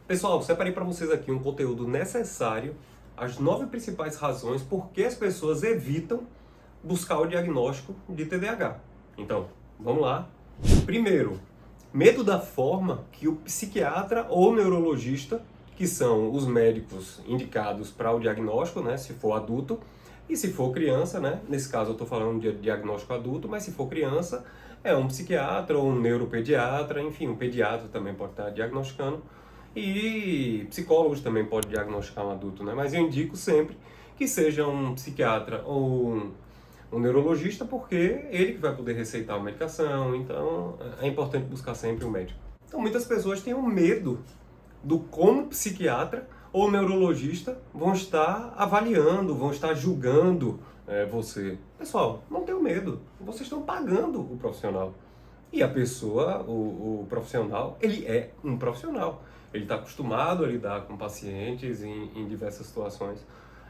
Pessoal, separei para vocês aqui um conteúdo necessário, as 9 principais razões por que as pessoas evitam buscar o diagnóstico de TDAH. Então, vamos lá. Primeiro, medo da forma que o psiquiatra ou neurologista, que são os médicos indicados para o diagnóstico, né, se for adulto, e se for criança, né, nesse caso eu estou falando de diagnóstico adulto, mas se for criança, é um psiquiatra ou um neuropediatra, enfim, um pediatra também pode estar diagnosticando, e psicólogos também podem diagnosticar um adulto, né? Mas eu indico sempre que seja um psiquiatra ou um neurologista, porque ele que vai poder receitar a medicação, então é importante buscar sempre um médico. Então muitas pessoas têm um medo do como psiquiatra ou neurologista vão estar avaliando, vão estar julgando você. Pessoal, não tenham medo, vocês estão pagando o profissional. E a pessoa, o profissional, ele é um profissional. Ele está acostumado a lidar com pacientes em diversas situações.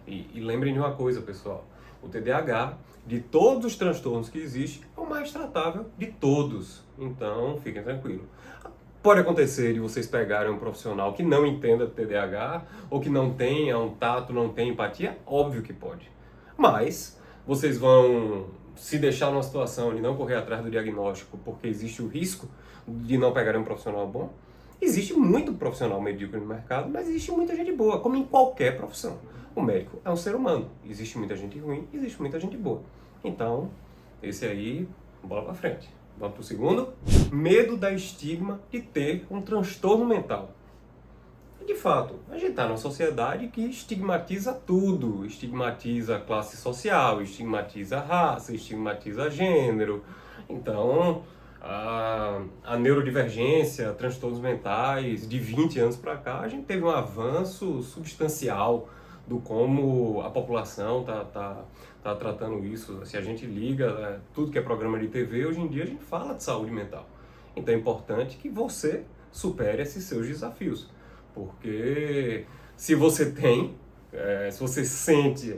E lembrem de uma coisa, pessoal. O TDAH, de todos os transtornos que existem, é o mais tratável de todos. Então, fiquem tranquilos. Pode acontecer de vocês pegarem um profissional que não entenda TDAH ou que não tenha um tato, não tenha empatia. Óbvio que pode. Mas vocês vão se deixar numa situação de não correr atrás do diagnóstico porque existe o risco de não pegarem um profissional bom. Existe muito profissional medíocre no mercado, mas existe muita gente boa, como em qualquer profissão. O médico é um ser humano. Existe muita gente ruim, existe muita gente boa. Então, esse aí, bola pra frente. Vamos pro segundo. Medo da estigma de ter um transtorno mental. E de fato, a gente está numa sociedade que estigmatiza tudo. Estigmatiza a classe social, estigmatiza a raça, estigmatiza gênero. Então, a neurodivergência, transtornos mentais, de 20 anos para cá, a gente teve um avanço substancial do como a população tá tratando isso. Se a gente liga tudo que é programa de TV, hoje em dia a gente fala de saúde mental. Então é importante que você supere esses seus desafios. Porque se você tem, se você sente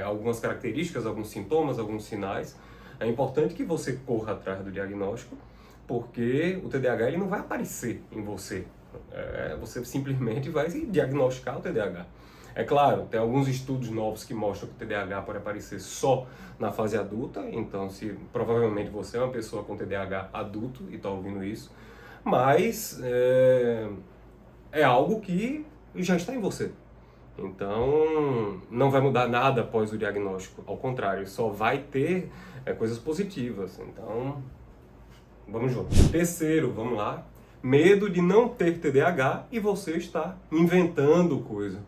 algumas características, alguns sintomas, alguns sinais, é importante que você corra atrás do diagnóstico, porque o TDAH ele não vai aparecer em você. Você simplesmente vai diagnosticar o TDAH. É claro, tem alguns estudos novos que mostram que o TDAH pode aparecer só na fase adulta, então provavelmente você é uma pessoa com TDAH adulto e está ouvindo isso, mas é algo que já está em você. Então, não vai mudar nada após o diagnóstico, ao contrário, só vai ter coisas positivas. Então, vamos junto. Terceiro, vamos lá, medo de não ter TDAH e você está inventando coisa.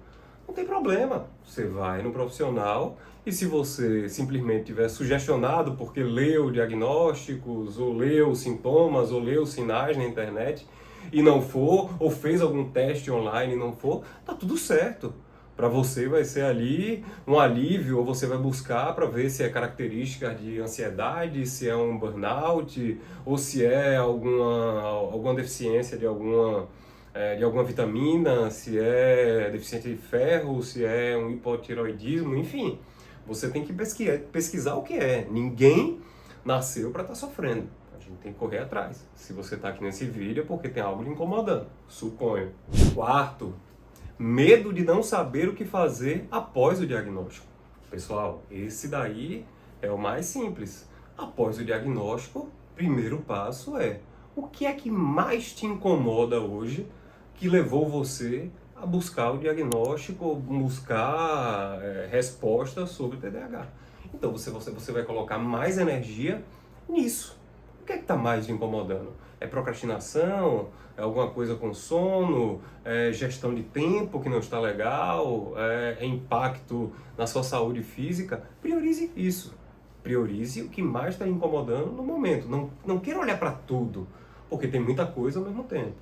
Não tem problema, você vai no profissional e se você simplesmente tiver sugestionado porque leu diagnósticos, ou leu sintomas, ou leu sinais na internet e não for, ou fez algum teste online e não for, tá tudo certo. Para você vai ser ali um alívio, ou você vai buscar para ver se é característica de ansiedade, se é um burnout, ou se é alguma deficiência de alguma vitamina, se é deficiente de ferro, se é um hipotireoidismo, enfim. Você tem que pesquisar o que é. Ninguém nasceu para estar sofrendo. A gente tem que correr atrás. Se você está aqui nesse vídeo é porque tem algo lhe incomodando, suponho. Quarto, medo de não saber o que fazer após o diagnóstico. Pessoal, esse daí é o mais simples. Após o diagnóstico, primeiro passo é: o que é que mais te incomoda hoje que levou você a buscar o diagnóstico, buscar respostas sobre o TDAH? Então você vai colocar mais energia nisso. O que é que está mais te incomodando? É procrastinação? É alguma coisa com sono? É gestão de tempo que não está legal? É impacto na sua saúde física? Priorize isso. Priorize o que mais está incomodando no momento. Não queira olhar para tudo, porque tem muita coisa ao mesmo tempo.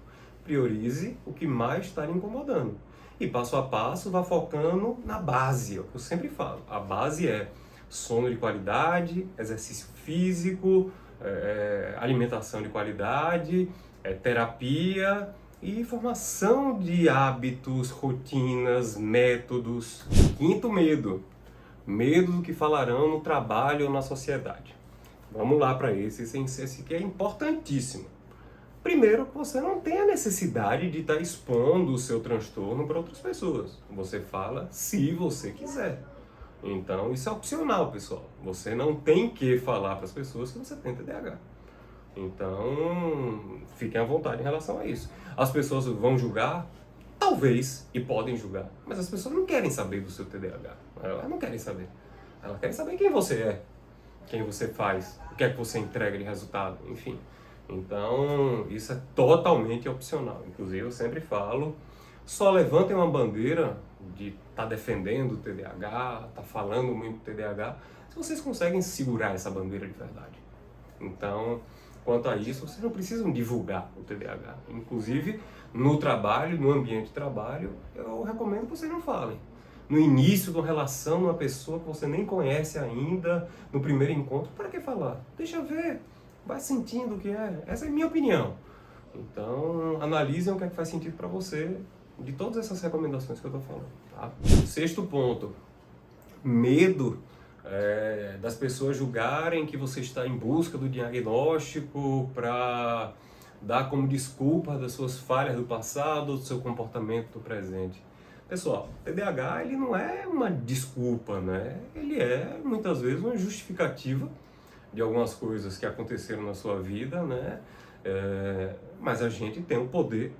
Priorize o que mais está lhe incomodando. E passo a passo, vá focando na base. É o que eu sempre falo. A base é sono de qualidade, exercício físico, alimentação de qualidade, terapia e formação de hábitos, rotinas, métodos. Quinto medo. Medo do que falarão no trabalho ou na sociedade. Vamos lá para esse que é importantíssimo. Primeiro, você não tem a necessidade de estar expondo o seu transtorno para outras pessoas. Você fala se você quiser. Então, isso é opcional, pessoal. Você não tem que falar para as pessoas que você tem TDAH. Então, fiquem à vontade em relação a isso. As pessoas vão julgar? Talvez, e podem julgar. Mas as pessoas não querem saber do seu TDAH. Elas não querem saber. Elas querem saber quem você é, quem você faz, o que é que você entrega de resultado, enfim. Então, isso é totalmente opcional. Inclusive, eu sempre falo, só levantem uma bandeira de estar defendendo o TDAH, estar falando muito do TDAH, se vocês conseguem segurar essa bandeira de verdade. Então, quanto a isso, vocês não precisam divulgar o TDAH. Inclusive, no trabalho, no ambiente de trabalho, eu recomendo que vocês não falem. No início de uma relação, uma pessoa que você nem conhece ainda, no primeiro encontro, para que falar? Deixa ver, vai sentindo o que é. Essa é a minha opinião. Então, analisem o que é que faz sentido para você, de todas essas recomendações que eu estou falando. Tá? Sexto ponto, medo das pessoas julgarem que você está em busca do diagnóstico para dar como desculpa das suas falhas do passado, do seu comportamento do presente. Pessoal, TDAH ele não é uma desculpa, né? Ele é muitas vezes uma justificativa de algumas coisas que aconteceram na sua vida, né? Mas a gente tem o poder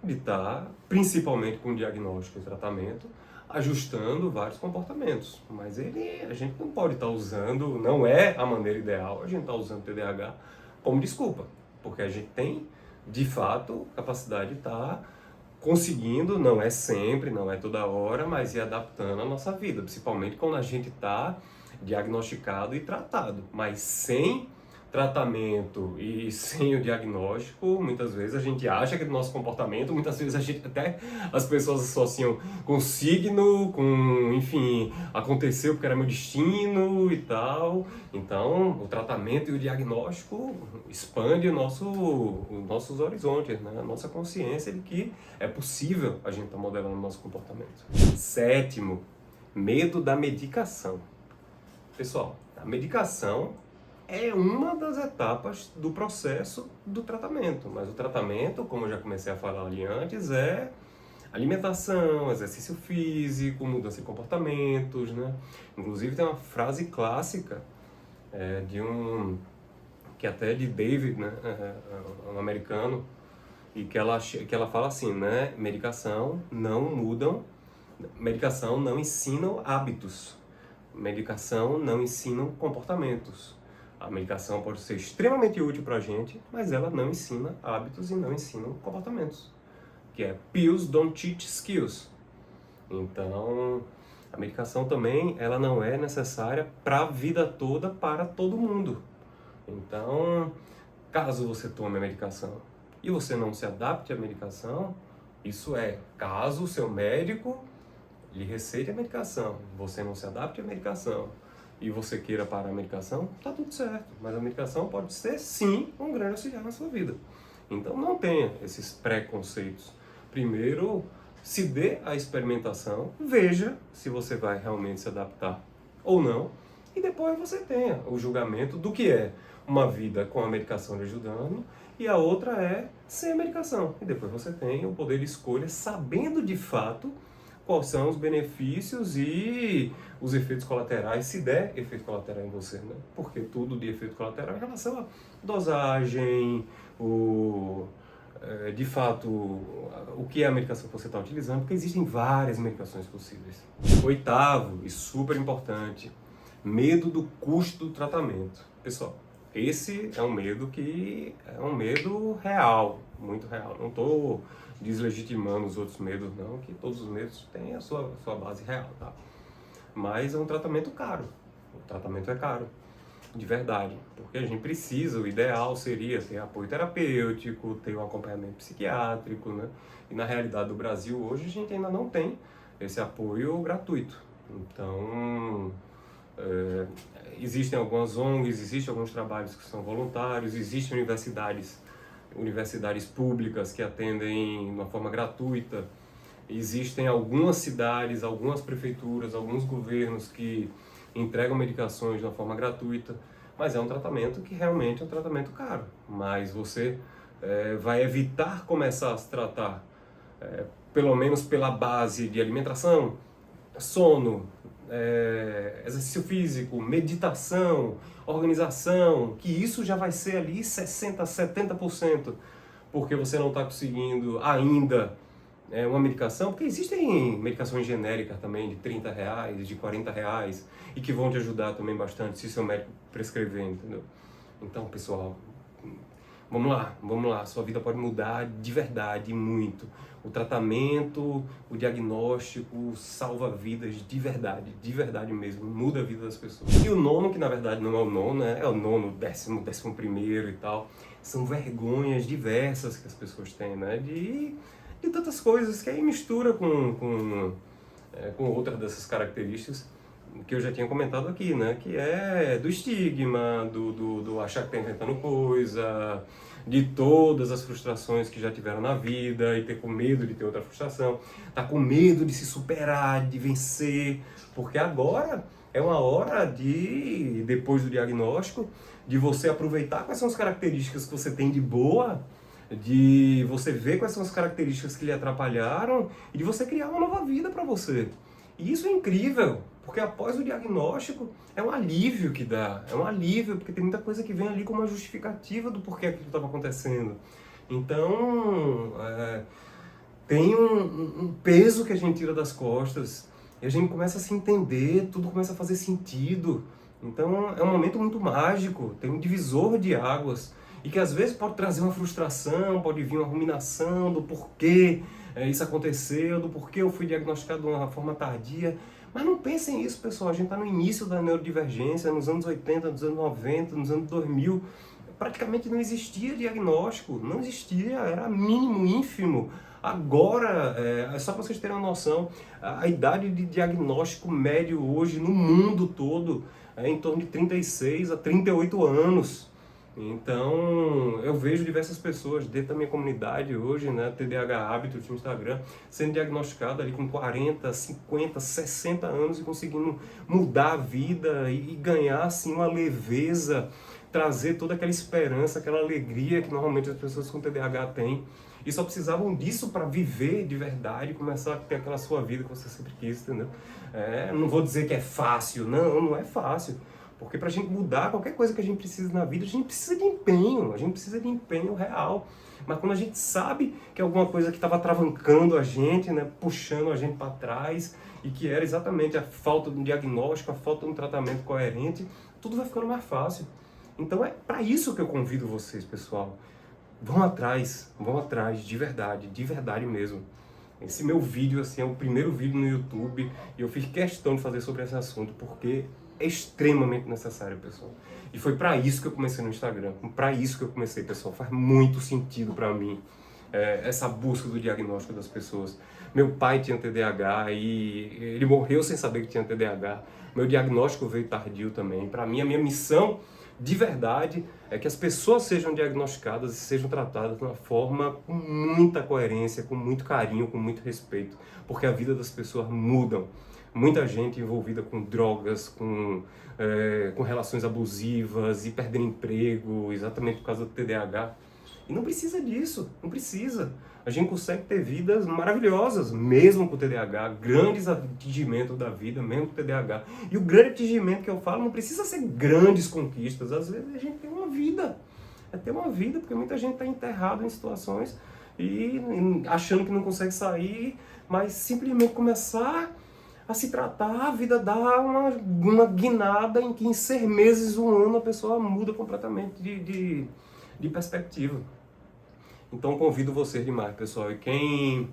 de estar, principalmente com diagnóstico e tratamento, ajustando vários comportamentos. Mas a gente não pode estar usando, não é a maneira ideal, a gente está usando o TDAH como desculpa, porque a gente tem, de fato, capacidade de estar conseguindo, não é sempre, não é toda hora, mas ir adaptando a nossa vida, principalmente quando a gente está diagnosticado e tratado, mas sem tratamento e sem o diagnóstico, muitas vezes a gente acha que do nosso comportamento, muitas vezes a gente até, as pessoas associam com signo, com, enfim, aconteceu porque era meu destino e tal. Então, o tratamento e o diagnóstico expande os nossos horizontes, né? A nossa consciência de que é possível a gente estar modelando o nosso comportamento. Sétimo, medo da medicação. Pessoal, a medicação é uma das etapas do processo do tratamento, mas o tratamento, como eu já comecei a falar ali antes, é alimentação, exercício físico, mudança de comportamentos, né? Inclusive tem uma frase clássica que até é de David, né? Um americano, e que ela fala assim, né? Medicação não ensinam hábitos, medicação não ensina comportamentos. A medicação pode ser extremamente útil para a gente, mas ela não ensina hábitos e não ensina comportamentos. Que é pills don't teach skills. Então, a medicação também ela não é necessária para a vida toda, para todo mundo. Então, caso você tome a medicação e você não se adapte à medicação, isso é, caso o seu médico lhe receite a medicação, você não se adapte à medicação e você queira parar a medicação, tá tudo certo. Mas a medicação pode ser, sim, um grande auxiliar na sua vida. Então não tenha esses preconceitos. Primeiro, se dê a experimentação, veja se você vai realmente se adaptar ou não, e depois você tenha o julgamento do que é uma vida com a medicação lhe ajudando e a outra é sem a medicação. E depois você tem o poder de escolha, sabendo de fato quais são os benefícios e os efeitos colaterais, se der efeito colateral em você, né? Porque tudo de efeito colateral em relação à dosagem, de fato, o que é a medicação que você está utilizando, porque existem várias medicações possíveis. Oitavo, e super importante, medo do custo do tratamento. Pessoal, esse é um medo que é um medo real, muito real. Não estou deslegitimando os outros medos, não, que todos os medos têm a sua base real, tá? Mas é um tratamento caro. O tratamento é caro, de verdade, porque a gente precisa, o ideal seria ter apoio terapêutico, ter um acompanhamento psiquiátrico, né? E na realidade do Brasil hoje a gente ainda não tem esse apoio gratuito. Então, existem algumas ONGs, existem alguns trabalhos que são voluntários, existem universidades públicas que atendem de uma forma gratuita. Existem algumas cidades, algumas prefeituras, alguns governos que entregam medicações de uma forma gratuita, mas é um tratamento que realmente é um tratamento caro. Mas você vai evitar começar a se tratar, pelo menos pela base de alimentação, sono, exercício físico, meditação, organização, que isso já vai ser ali 60%, 70%, porque você não está conseguindo ainda uma medicação, porque existem medicações genéricas também de R$30, de R$40, e que vão te ajudar também bastante se seu médico prescrever, entendeu? Então, pessoal, vamos lá, sua vida pode mudar de verdade, muito. O tratamento, o diagnóstico salva vidas de verdade mesmo, muda a vida das pessoas. E o nono, que na verdade não é o nono, né? É o nono, décimo primeiro e tal, são vergonhas diversas que as pessoas têm, né? De tantas coisas que aí mistura com outras dessas características que eu já tinha comentado aqui, né? Que é do estigma, do achar que está inventando coisa, de todas as frustrações que já tiveram na vida e ter com medo de ter outra frustração, tá com medo de se superar, de vencer, porque agora é uma hora de, depois do diagnóstico, de você aproveitar quais são as características que você tem de boa, de você ver quais são as características que lhe atrapalharam e de você criar uma nova vida para você. E isso é incrível, porque após o diagnóstico é um alívio que dá, é um alívio, porque tem muita coisa que vem ali como uma justificativa do porquê aquilo estava acontecendo. Então, tem um peso que a gente tira das costas e a gente começa a se entender, tudo começa a fazer sentido. Então, é um momento muito mágico, tem um divisor de águas e que às vezes pode trazer uma frustração, pode vir uma ruminação do porquê isso aconteceu, do porquê eu fui diagnosticado de uma forma tardia. Mas não pensem nisso, pessoal. A gente está no início da neurodivergência, nos anos 80, nos anos 90, nos anos 2000. Praticamente não existia diagnóstico, não existia, era mínimo, ínfimo. Agora, só para vocês terem uma noção, a idade de diagnóstico médio hoje no mundo todo é em torno de 36 a 38 anos. Então, eu vejo diversas pessoas dentro da minha comunidade hoje, né, TDAH Hábitos no Instagram, sendo diagnosticado ali com 40, 50, 60 anos e conseguindo mudar a vida e ganhar, assim, uma leveza, trazer toda aquela esperança, aquela alegria que normalmente as pessoas com TDAH têm. E só precisavam disso para viver de verdade, começar a ter aquela sua vida que você sempre quis, entendeu? Não vou dizer que é fácil, não é fácil. Porque para a gente mudar qualquer coisa que a gente precisa na vida, a gente precisa de empenho, a gente precisa de empenho real. Mas quando a gente sabe que é alguma coisa que estava travancando a gente, né, puxando a gente para trás, e que era exatamente a falta de um diagnóstico, a falta de um tratamento coerente, tudo vai ficando mais fácil. Então é para isso que eu convido vocês, pessoal. Vão atrás, de verdade mesmo. Esse meu vídeo assim, é o primeiro vídeo no YouTube e eu fiz questão de fazer sobre esse assunto, porque é extremamente necessário, pessoal. E foi para isso que eu comecei no Instagram, para isso que eu comecei, pessoal. Faz muito sentido para mim essa busca do diagnóstico das pessoas. Meu pai tinha TDAH e ele morreu sem saber que tinha TDAH. Meu diagnóstico veio tardio também. Para mim, a minha missão de verdade é que as pessoas sejam diagnosticadas e sejam tratadas de uma forma com muita coerência, com muito carinho, com muito respeito, porque a vida das pessoas mudam. Muita gente envolvida com drogas, com relações abusivas e perdendo emprego, exatamente por causa do TDAH. E não precisa disso, não precisa. A gente consegue ter vidas maravilhosas, mesmo com o TDAH, grandes atingimentos da vida, mesmo com o TDAH. E o grande atingimento que eu falo não precisa ser grandes conquistas, às vezes a gente tem uma vida. É ter uma vida, porque muita gente está enterrada em situações e achando que não consegue sair, mas simplesmente começar a se tratar, a vida dá uma guinada em que em 6 meses, 1 ano, a pessoa muda completamente de perspectiva. Então convido vocês demais, pessoal. E quem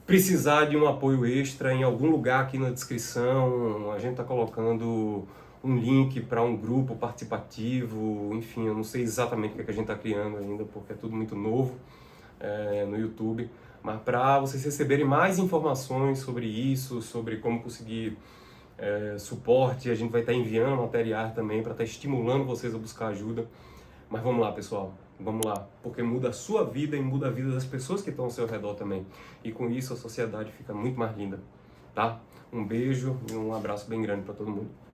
precisar de um apoio extra, em algum lugar aqui na descrição, a gente está colocando um link para um grupo participativo, enfim, eu não sei exatamente o que a gente está criando ainda, porque é tudo muito novo no YouTube. Mas para vocês receberem mais informações sobre isso, sobre como conseguir suporte, a gente vai estar enviando materiais também para estar estimulando vocês a buscar ajuda. Mas vamos lá, pessoal, vamos lá, porque muda a sua vida e muda a vida das pessoas que estão ao seu redor também. E com isso a sociedade fica muito mais linda, tá? Um beijo e um abraço bem grande para todo mundo.